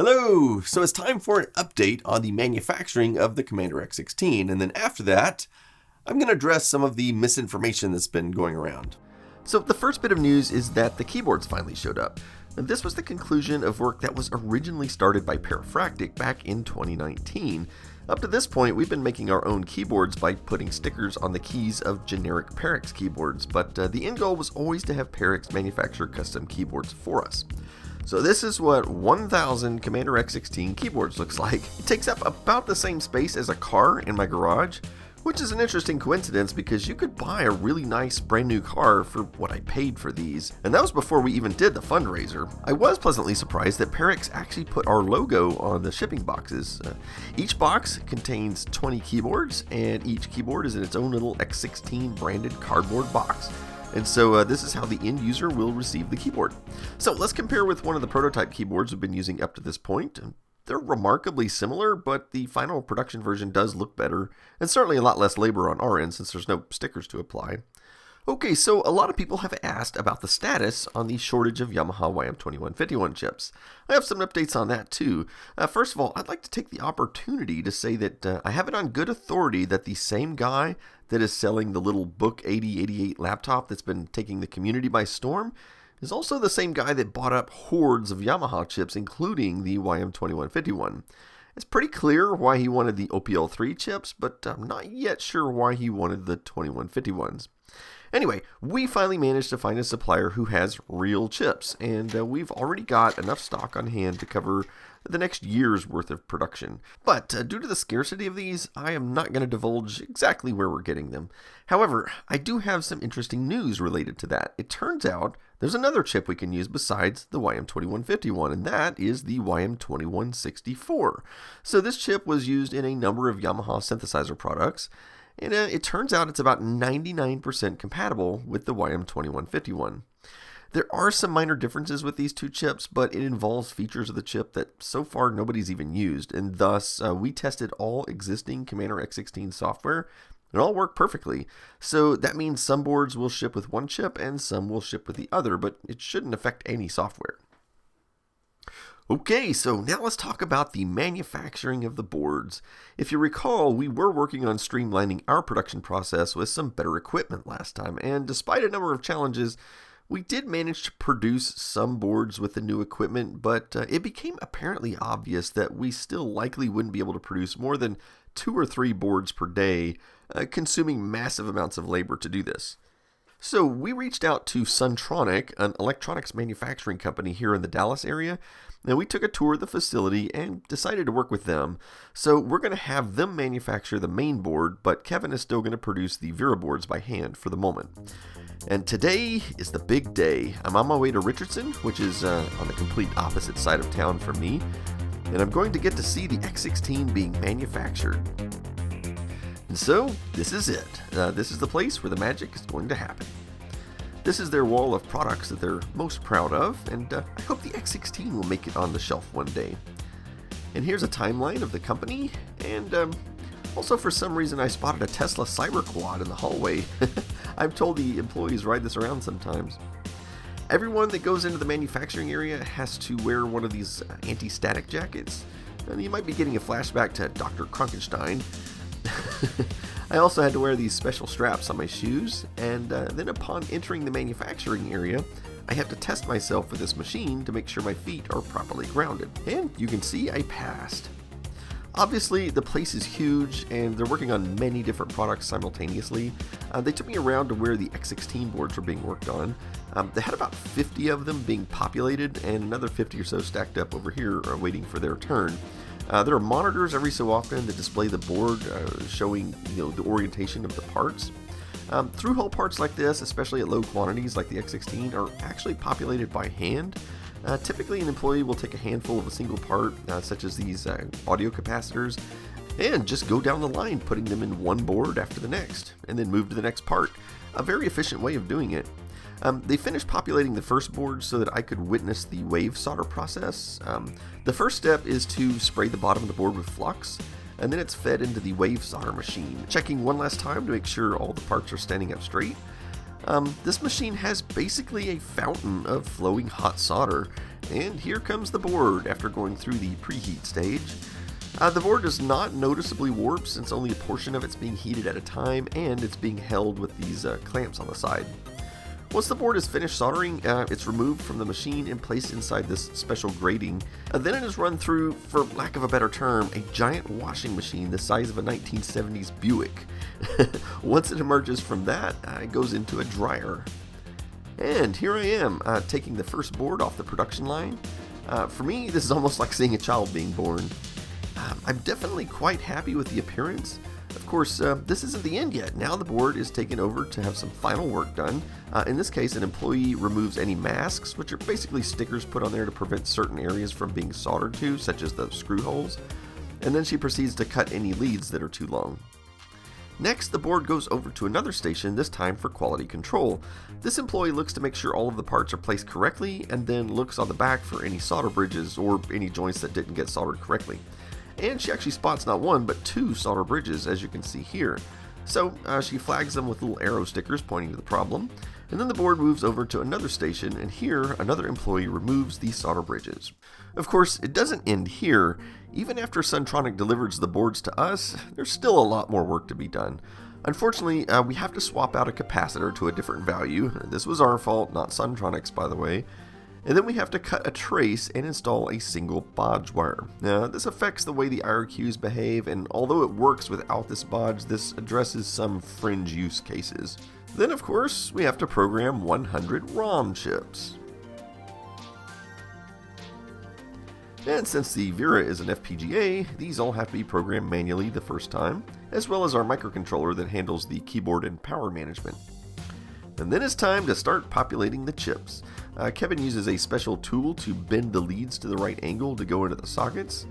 Hello! So it's time for an update on the manufacturing of the Commander X16, and then after that, I'm going to address some of the misinformation that's been going around. So the first bit of news is that the keyboards finally showed up. And this was the conclusion of work that was originally started by Parafractic back in 2019. Up to this point, we've been making our own keyboards by putting stickers on the keys of generic Parix keyboards, but the end goal was always to have Parix manufacture custom keyboards for us. So this is what 1000 Commander X16 keyboards looks like. It takes up about the same space as a car in my garage, which is an interesting coincidence because you could buy a really nice brand new car for what I paid for these. And that was before we even did the fundraiser. I was pleasantly surprised that Parix actually put our logo on the shipping boxes. Each box contains 20 keyboards, and each keyboard is in its own little X16 branded cardboard box. And so this is how the end user will receive the keyboard. So let's compare with one of the prototype keyboards we've been using up to this point. They're remarkably similar, but the final production version does look better, and certainly a lot less labor on our end since there's no stickers to apply. Okay, so a lot of people have asked about the status on the shortage of Yamaha YM2151 chips. I have some updates on that too. First of all, I'd like to take the opportunity to say that I have it on good authority that the same guy that is selling the little Book 8088 laptop that's been taking the community by storm is also the same guy that bought up hordes of Yamaha chips, including the YM2151. It's pretty clear why he wanted the OPL3 chips, but I'm not yet sure why he wanted the 2151s. Anyway, we finally managed to find a supplier who has real chips, and we've already got enough stock on hand to cover the next year's worth of production. But due to the scarcity of these, I am not going to divulge exactly where we're getting them. However, I do have some interesting news related to that. It turns out there's another chip we can use besides the YM2151, and that is the YM2164. So this chip was used in a number of Yamaha synthesizer products, and it turns out it's about 99% compatible with the YM2151. There are some minor differences with these two chips, but it involves features of the chip that so far nobody's even used, and thus we tested all existing Commander X16 software. It all worked perfectly. So that means some boards will ship with one chip and some will ship with the other, but it shouldn't affect any software. Okay, so now let's talk about the manufacturing of the boards. If you recall, we were working on streamlining our production process with some better equipment last time, and despite a number of challenges, we did manage to produce some boards with the new equipment, but it became apparently obvious that we still likely wouldn't be able to produce more than 2 or 3 boards per day, consuming massive amounts of labor to do this. So we reached out to Suntronic, an electronics manufacturing company here in the Dallas area, and we took a tour of the facility and decided to work with them. So we're going to have them manufacture the main board, but Kevin is still going to produce the Vera boards by hand for the moment. And today is the big day. I'm on my way to Richardson, which is on the complete opposite side of town from me, and I'm going to get to see the X16 being manufactured. And so, this is it. This is the place where the magic is going to happen. This is their wall of products that they're most proud of, and I hope the X16 will make it on the shelf one day. And here's a timeline of the company, and also for some reason I spotted a Tesla Cyberquad in the hallway. I've told the employees ride this around sometimes. Everyone that goes into the manufacturing area has to wear one of these anti-static jackets, and you might be getting a flashback to Dr. Krankenstein. I also had to wear these special straps on my shoes, and then upon entering the manufacturing area, I have to test myself with this machine to make sure my feet are properly grounded. And you can see I passed. Obviously, the place is huge, and they're working on many different products simultaneously. They took me around to where the X16 boards were being worked on. They had about 50 of them being populated, and another 50 or so stacked up over here waiting for their turn. There are monitors every so often that display the board, showing the orientation of the parts. Through-hole parts like this, especially at low quantities like the X16, are actually populated by hand. Typically, an employee will take a handful of a single part, such as these audio capacitors, and just go down the line, putting them in one board after the next, and then move to the next part. A very efficient way of doing it. They finished populating the first board so that I could witness the wave solder process. The first step is to spray the bottom of the board with flux, and then it's fed into the wave solder machine, checking one last time to make sure all the parts are standing up straight. This machine has basically a fountain of flowing hot solder, And here comes the board after going through the preheat stage. The board does not noticeably warp since only a portion of it's being heated at a time and it's being held with these clamps on the side. Once the board is finished soldering, it's removed from the machine and placed inside this special grating. Then it is run through, for lack of a better term, a giant washing machine the size of a 1970s Buick. Once it emerges from that, it goes into a dryer. And here I am, taking the first board off the production line. For me, this is almost like seeing a child being born. I'm definitely quite happy with the appearance. Of course, this isn't the end yet. Now the board is taken over to have some final work done. In this case, an employee removes any masks, which are basically stickers put on there to prevent certain areas from being soldered to, such as the screw holes. And then she proceeds to cut any leads that are too long. Next, the board goes over to another station, this time for quality control. This employee looks to make sure all of the parts are placed correctly, and then looks on the back for any solder bridges or any joints that didn't get soldered correctly. And she actually spots not one, but two solder bridges, as you can see here. So she flags them with little arrow stickers pointing to the problem. And then the board moves over to another station, and here another employee removes these solder bridges. Of course, it doesn't end here. Even after Suntronic delivers the boards to us, there's still a lot more work to be done. Unfortunately, we have to swap out a capacitor to a different value. This was our fault, not Suntronic's, by the way. And then we have to cut a trace and install a single bodge wire. Now, this affects the way the IRQs behave, and although it works without this bodge, this addresses some fringe use cases. Then, of course, we have to program 100 ROM chips. And since the Vera is an FPGA, these all have to be programmed manually the first time, as well as our microcontroller that handles the keyboard and power management. And then it's time to start populating the chips. Kevin uses a special tool to bend the leads to the right angle to go into the sockets.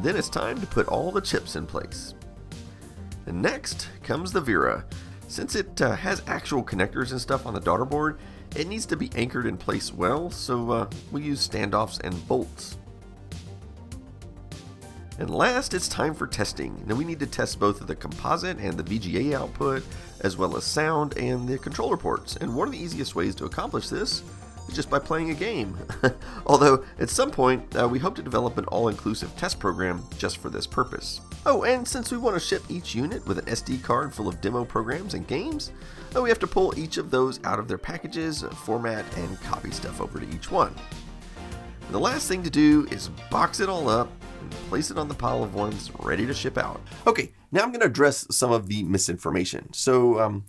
Then it's time to put all the chips in place. And next comes the Vera. Since it has actual connectors and stuff on the daughter board, it needs to be anchored in place well, so we use standoffs and bolts. And last, it's time for testing. Now we need to test both the composite and the VGA output, as well as sound and the controller ports. And one of the easiest ways to accomplish this is just by playing a game. Although, at some point, we hope to develop an all-inclusive test program just for this purpose. Oh, and since we want to ship each unit with an SD card full of demo programs and games, we have to pull each of those out of their packages, format, and copy stuff over to each one. And the last thing to do is box it all up and place it on the pile of ones ready to ship out. Okay, now I'm going to address some of the misinformation. So,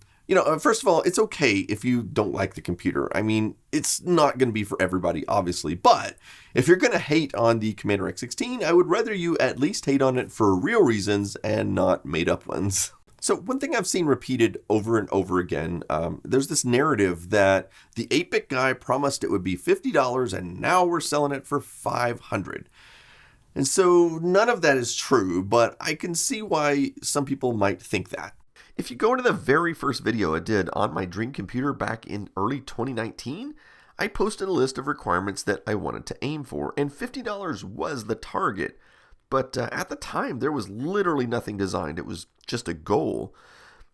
first of all, it's okay if you don't like the computer. I mean, it's not going to be for everybody, obviously. But if you're going to hate on the Commander X16, I would rather you at least hate on it for real reasons and not made up ones. So one thing I've seen repeated over and over again, there's this narrative that the 8-bit guy promised it would be $50 and now we're selling it for $500. And so none of that is true, but I can see why some people might think that. If you go into the very first video I did on my dream computer back in early 2019, I posted a list of requirements that I wanted to aim for, and $50 was the target. But at the time, there was literally nothing designed. It was just a goal.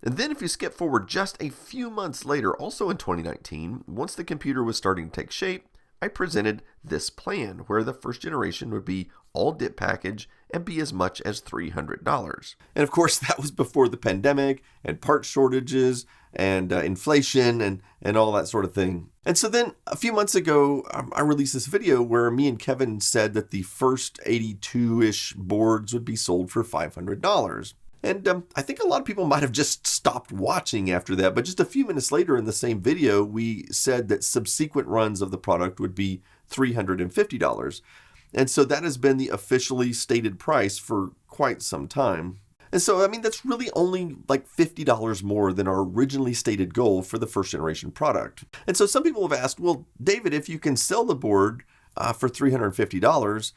And then if you skip forward just a few months later, also in 2019, once the computer was starting to take shape, I presented this plan where the first generation would be all DIP package and be as much as $300. And of course, that was before the pandemic and part shortages and inflation and all that sort of thing. And so then a few months ago, I released this video where me and Kevin said that the first 82-ish boards would be sold for $500. And I think a lot of people might have just stopped watching after that, but just a few minutes later in the same video, we said that subsequent runs of the product would be $350. And so that has been the officially stated price for quite some time. And so, I mean, that's really only like $50 more than our originally stated goal for the first generation product. And so some people have asked, well, David, if you can sell the board for $350,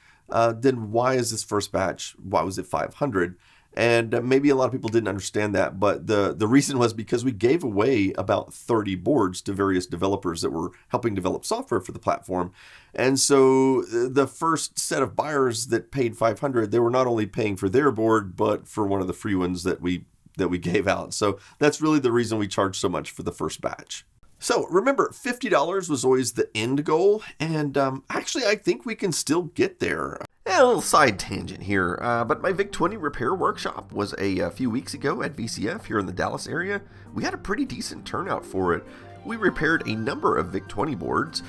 then why is this first batch, why was it $500? And maybe a lot of people didn't understand that, but the reason was because we gave away about 30 boards to various developers that were helping develop software for the platform. And so the first set of buyers that paid $500, they were not only paying for their board, but for one of the free ones that we gave out. So that's really the reason we charged so much for the first batch. So remember, $50 was always the end goal, and actually I think we can still get there. A little side tangent here, but my VIC-20 repair workshop was a few weeks ago at VCF here in the Dallas area. We had a pretty decent turnout for it. We repaired a number of VIC-20 boards.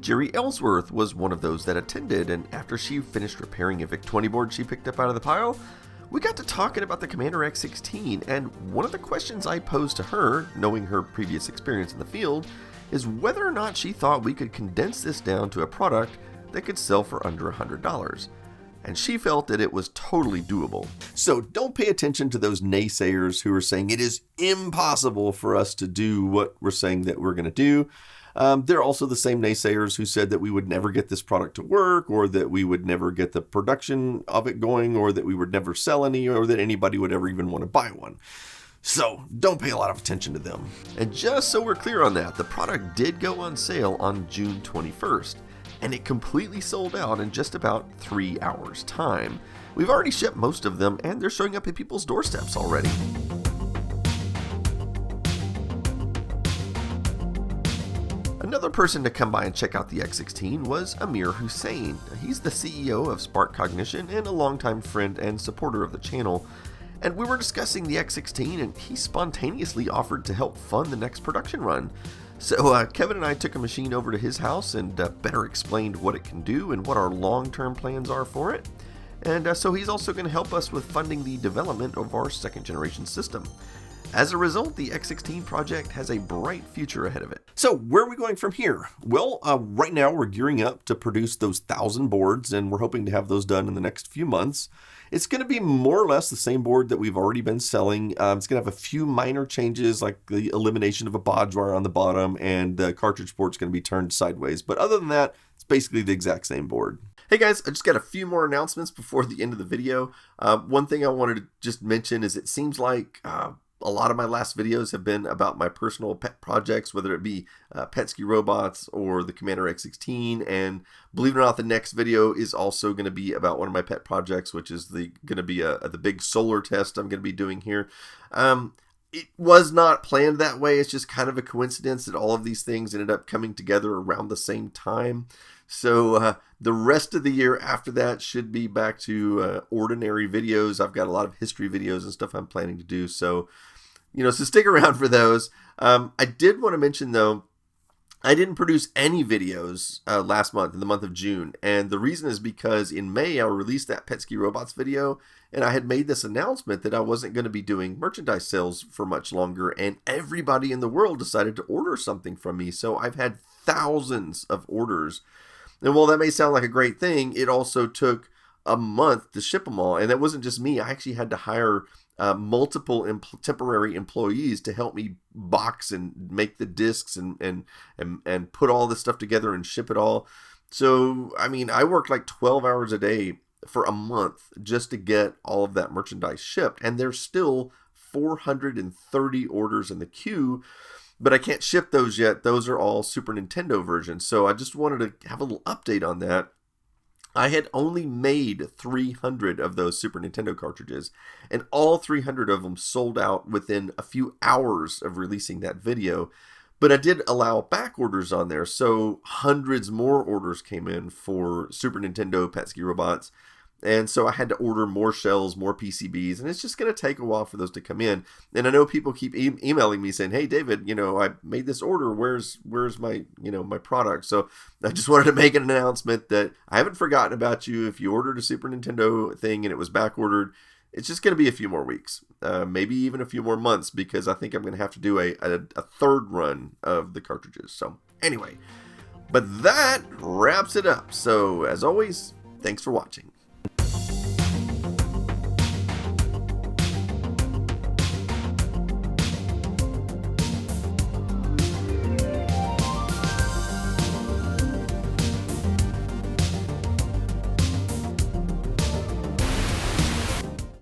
Jerry Ellsworth was one of those that attended, and after she finished repairing a VIC-20 board she picked up out of the pile, we got to talking about the Commander X16, and one of the questions I posed to her, knowing her previous experience in the field, is whether or not she thought we could condense this down to a product that could sell for under $100. And she felt that it was totally doable. So don't pay attention to those naysayers who are saying it is impossible for us to do what we're saying that we're going to do. They're also the same naysayers who said that we would never get this product to work, or that we would never get the production of it going, or that we would never sell any, or that anybody would ever even want to buy one. So don't pay a lot of attention to them. And just so we're clear on that, the product did go on sale on June 21st, and it completely sold out in just about 3 hours time. We've already shipped most of them, and they're showing up at people's doorsteps already. Another person to come by and check out the X16 was Amir Hussain. He's the CEO of Spark Cognition and a longtime friend and supporter of the channel. And we were discussing the X16, and he spontaneously offered to help fund the next production run. So Kevin and I took a machine over to his house and better explained what it can do and what our long-term plans are for it. And so he's also going to help us with funding the development of our second generation system. As a result, the X16 project has a bright future ahead of it. So where are we going from here? Well, right now we're gearing up to produce those 1,000 boards, and we're hoping to have those done in the next few months. It's going to be more or less the same board that we've already been selling. It's going to have a few minor changes, like the elimination of a bodge wire on the bottom, and the cartridge port's going to be turned sideways. But other than that, it's basically the exact same board. Hey guys, I just got a few more announcements before the end of the video. One thing I wanted to just mention is it seems like a lot of my last videos have been about my personal pet projects, whether it be Petsky Robots or the Commander X16. And believe it or not, the next video is also going to be about one of my pet projects, which is going to be the big solar test I'm going to be doing here. It was not planned that way. It's just kind of a coincidence that all of these things ended up coming together around the same time. So the rest of the year after that should be back to ordinary videos. I've got a lot of history videos and stuff I'm planning to do. So, so stick around for those. I did want to mention, though, I didn't produce any videos last month, in the month of June. And the reason is because in May, I released that Petsky Robots video. And I had made this announcement that I wasn't going to be doing merchandise sales for much longer. And everybody in the world decided to order something from me. So I've had thousands of orders. And while that may sound like a great thing, it also took a month to ship them all. And that wasn't just me. I actually had to hire multiple temporary employees to help me box and make the discs and put all this stuff together and ship it all. So, I mean, I worked like 12 hours a day for a month just to get all of that merchandise shipped. And there's still 430 orders in the queue, but I can't ship those yet. Those are all Super Nintendo versions. So I just wanted to have a little update on that. I had only made 300 of those Super Nintendo cartridges, and all 300 of them sold out within a few hours of releasing that video. But I did allow back orders on there, so hundreds more orders came in for Super Nintendo Petsky Robots. And so I had to order more shells, more PCBs, and it's just going to take a while for those to come in. And I know people keep emailing me saying, "Hey, David, I made this order. Where's my, my product?" So I just wanted to make an announcement that I haven't forgotten about you. If you ordered a Super Nintendo thing and it was back ordered, it's just going to be a few more weeks, maybe even a few more months, because I think I'm going to have to do a third run of the cartridges. So anyway, but that wraps it up. So as always, thanks for watching.